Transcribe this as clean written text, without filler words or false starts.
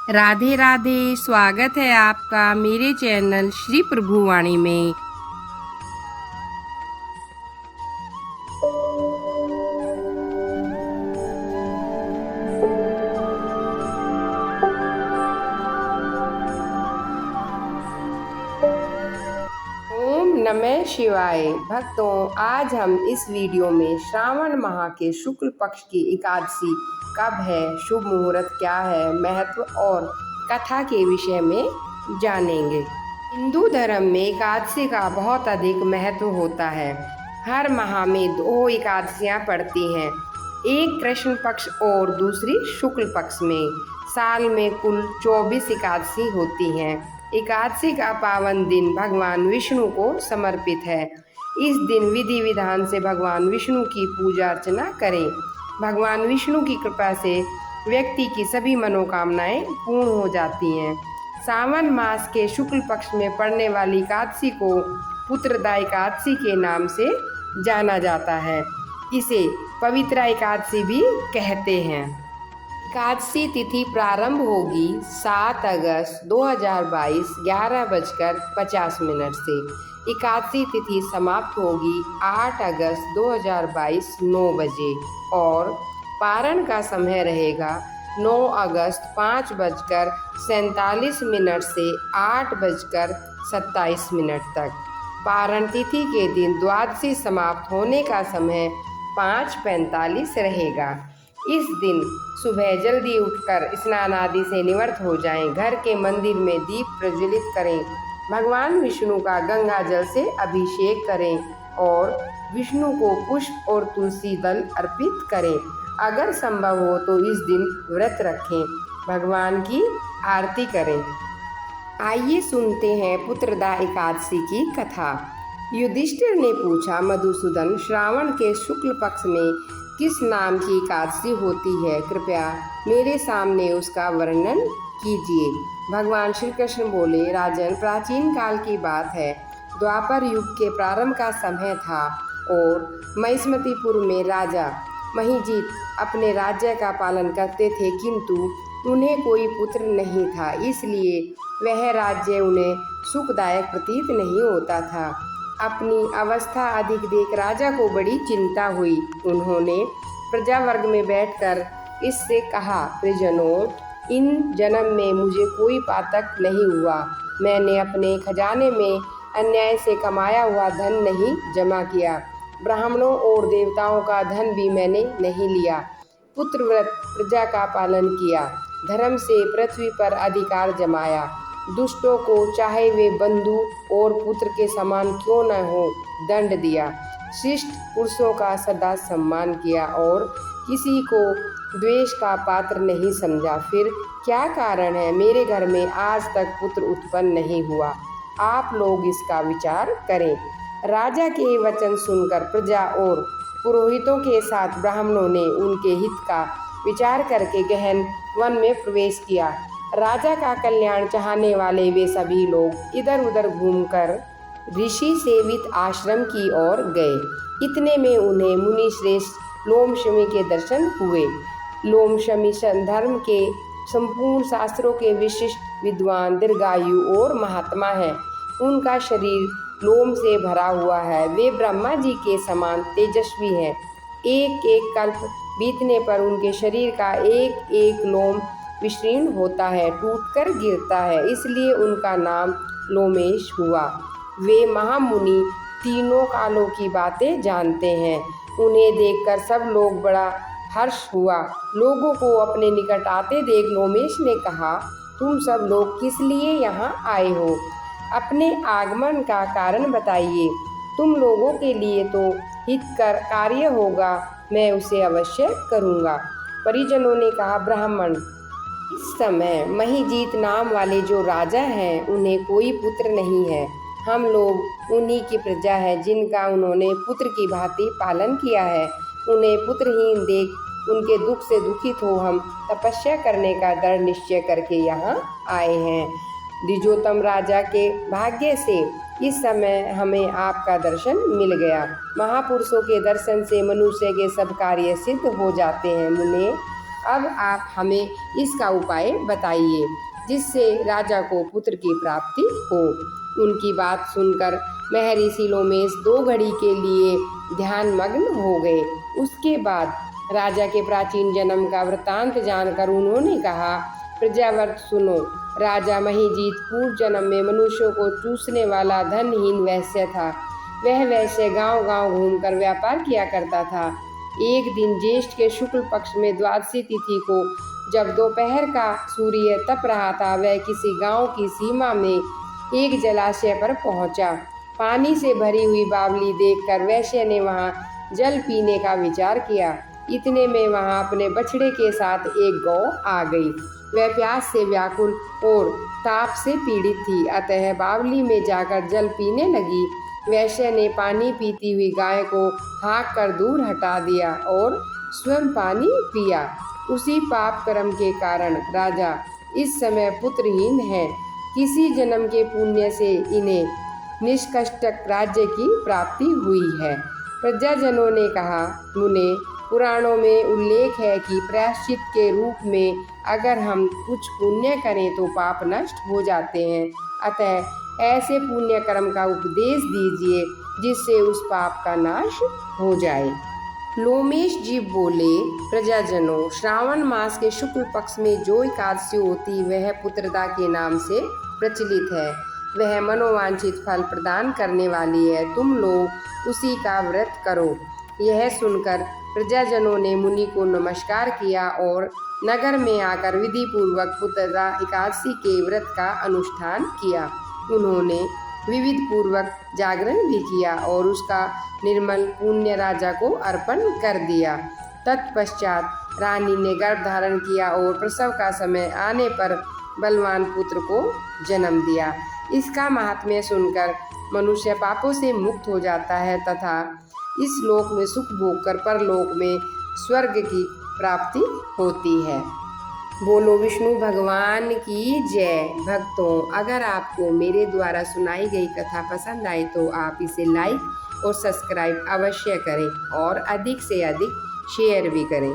राधे राधे। स्वागत है आपका मेरे चैनल श्री प्रभुवाणी में। ओम नमः शिवाय। भक्तों, आज हम इस वीडियो में श्रावण माह के शुक्ल पक्ष की एकादशी कब है, शुभ मुहूर्त क्या है, महत्व और कथा के विषय में जानेंगे। हिंदू धर्म में एकादशी का बहुत अधिक महत्व होता है। हर माह में 2 एकादशियां पड़ती हैं, एक कृष्ण पक्ष और दूसरी शुक्ल पक्ष में। साल में कुल 24 एकादशी होती हैं। एकादशी का पावन दिन भगवान विष्णु को समर्पित है। इस दिन विधि विधान से भगवान विष्णु की पूजा अर्चना करें। भगवान विष्णु की कृपा से व्यक्ति की सभी मनोकामनाएं पूर्ण हो जाती हैं। सावन मास के शुक्ल पक्ष में पड़ने वाली एकादशी को पुत्रदा एकादशी के नाम से जाना जाता है। इसे पवित्रा एकादशी भी कहते हैं। एकादशी तिथि प्रारंभ होगी 7 अगस्त 2022 11:50 से। एकादशी तिथि समाप्त होगी 8 अगस्त 2022 9 बजे और पारण का समय रहेगा 9 अगस्त 5:47 से 8:27 तक। पारण तिथि के दिन द्वादशी समाप्त होने का समय 5:45 रहेगा। इस दिन सुबह जल्दी उठकर स्नान आदि से निवृत्त हो जाएं। घर के मंदिर में दीप प्रज्वलित करें। भगवान विष्णु का गंगा जल से अभिषेक करें और विष्णु को पुष्प और तुलसी दल अर्पित करें। अगर संभव हो तो इस दिन व्रत रखें, भगवान की आरती करें। आइए सुनते हैं पुत्रदा एकादशी की कथा। युधिष्ठिर ने पूछा, मधुसूदन, श्रावण के शुक्ल पक्ष में किस नाम की एकादशी होती है? कृपया मेरे सामने उसका वर्णन कीजिए। भगवान श्री कृष्ण बोले, राजन, प्राचीन काल की बात है। द्वापर युग के प्रारंभ का समय था और महिष्मतिपुर में राजा महिजीत अपने राज्य का पालन करते थे, किंतु उन्हें कोई पुत्र नहीं था, इसलिए वह राज्य उन्हें सुखदायक प्रतीत नहीं होता था। अपनी अवस्था अधिक देख राजा को बड़ी चिंता हुई। उन्होंने प्रजा वर्ग में बैठकर इससे कहा, प्रजनों, इन जन्म में मुझे कोई पातक नहीं हुआ। मैंने अपने खजाने में अन्याय से कमाया हुआ धन नहीं जमा किया। ब्राह्मणों और देवताओं का धन भी मैंने नहीं लिया। पुत्रव्रत प्रजा का पालन किया, धर्म से पृथ्वी पर अधिकार जमाया। दुष्टों को चाहे वे बंधु और पुत्र के समान क्यों न हो दंड दिया। शिष्ट पुरुषों का सदा सम्मान किया और किसी को द्वेष का पात्र नहीं समझा। फिर क्या कारण है मेरे घर में आज तक पुत्र उत्पन्न नहीं हुआ? आप लोग इसका विचार करें। राजा के वचन सुनकर प्रजा और पुरोहितों के साथ ब्राह्मणों ने उनके हित का विचार करके गहन वन में प्रवेश किया। राजा का कल्याण चाहने वाले वे सभी लोग इधर उधर घूमकर ऋषि सेवित आश्रम की ओर गए। इतने में उन्हें मुनि श्रेष्ठ लोमशमी के दर्शन हुए। लोमशमी धर्म के संपूर्ण शास्त्रों के विशिष्ट विद्वान, दीर्घायु और महात्मा हैं। उनका शरीर लोम से भरा हुआ है। वे ब्रह्मा जी के समान तेजस्वी हैं। एक एक कल्प बीतने पर उनके शरीर का एक एक लोम विशीर्ण होता है, टूटकर गिरता है, इसलिए उनका नाम लोमेश हुआ। वे महामुनि तीनों कालों की बातें जानते हैं। उन्हें देखकर सब लोग बड़ा हर्ष हुआ। लोगों को अपने निकट आते देख लोमेश ने कहा, तुम सब लोग किस लिए यहाँ आए हो? अपने आगमन का कारण बताइए। तुम लोगों के लिए तो हितकर कार्य होगा, मैं उसे अवश्य करूँगा। परिजनों ने कहा, ब्राह्मण, इस समय महिजीत नाम वाले जो राजा हैं उन्हें कोई पुत्र नहीं है। हम लोग उन्हीं की प्रजा है जिनका उन्होंने पुत्र की भांति पालन किया है। उन्हें पुत्रहीन देख उनके दुख से दुखित हो हम तपस्या करने का दृढ़ निश्चय करके यहाँ आए हैं। द्विजोतम राजा के भाग्य से इस समय हमें आपका दर्शन मिल गया। महापुरुषों के दर्शन से मनुष्य के सब कार्य सिद्ध हो जाते हैं। मुने, अब आप हमें इसका उपाय बताइए जिससे राजा को पुत्र की प्राप्ति हो। उनकी बात सुनकर महर्षि लोमेश 2 घड़ी के लिए ध्यान मग्न हो गए। उसके बाद राजा के प्राचीन जन्म का वृतांत जानकर उन्होंने कहा, प्रजावर्त सुनो। राजा महिजीत पूर्व जन्म में मनुष्यों को चूसने वाला धनहीन वैश्य था। वह वैश्य गांव-गांव घूमकर व्यापार किया करता था। एक दिन ज्येष्ठ के शुक्ल पक्ष में द्वादशी तिथि को जब दोपहर का सूर्य तप रहा था, वह किसी गांव की सीमा में एक जलाशय पर पहुंचा। पानी से भरी हुई बावली देखकर वैश्य ने वहां जल पीने का विचार किया। इतने में वहां अपने बछड़े के साथ एक गौ आ गई। वह प्यास से व्याकुल और ताप से पीड़ित थी, अतः बावली में जाकर जल पीने लगी। वैश्य ने पानी पीती हुई गाय को हाँक कर दूर हटा दिया और स्वयं पानी पिया। उसी पाप कर्म के कारण राजा इस समय पुत्रहीन है। किसी जन्म के पुण्य से इन्हें निष्कष्टक राज्य की प्राप्ति हुई है। प्रजाजनों ने कहा, मुने, पुराणों में उल्लेख है कि प्रायश्चित के रूप में अगर हम कुछ पुण्य करें तो पाप नष्ट हो जाते हैं। अतः ऐसे पुण्य कर्म का उपदेश दीजिए जिससे उस पाप का नाश हो जाए। लोमेश जी बोले, प्रजाजनों, श्रावण मास के शुक्ल पक्ष में जो एकादशी होती वह पुत्रदा के नाम से प्रचलित है। वह मनोवांछित फल प्रदान करने वाली है। तुम लोग उसी का व्रत करो। यह सुनकर प्रजाजनों ने मुनि को नमस्कार किया और नगर में आकर विधि पूर्वक पुत्रदा एकादशी के व्रत का अनुष्ठान किया। उन्होंने विविध पूर्वक जागरण भी किया और उसका निर्मल पुण्य राजा को अर्पण कर दिया। तत्पश्चात रानी ने गर्भ धारण किया और प्रसव का समय आने पर बलवान पुत्र को जन्म दिया। इसका महात्म्य सुनकर मनुष्य पापों से मुक्त हो जाता है तथा इस लोक में सुख भोगकर परलोक में स्वर्ग की प्राप्ति होती है। बोलो विष्णु भगवान की जय। भक्तों, अगर आपको मेरे द्वारा सुनाई गई कथा पसंद आए तो आप इसे लाइक और सब्सक्राइब अवश्य करें और अधिक से अधिक शेयर भी करें।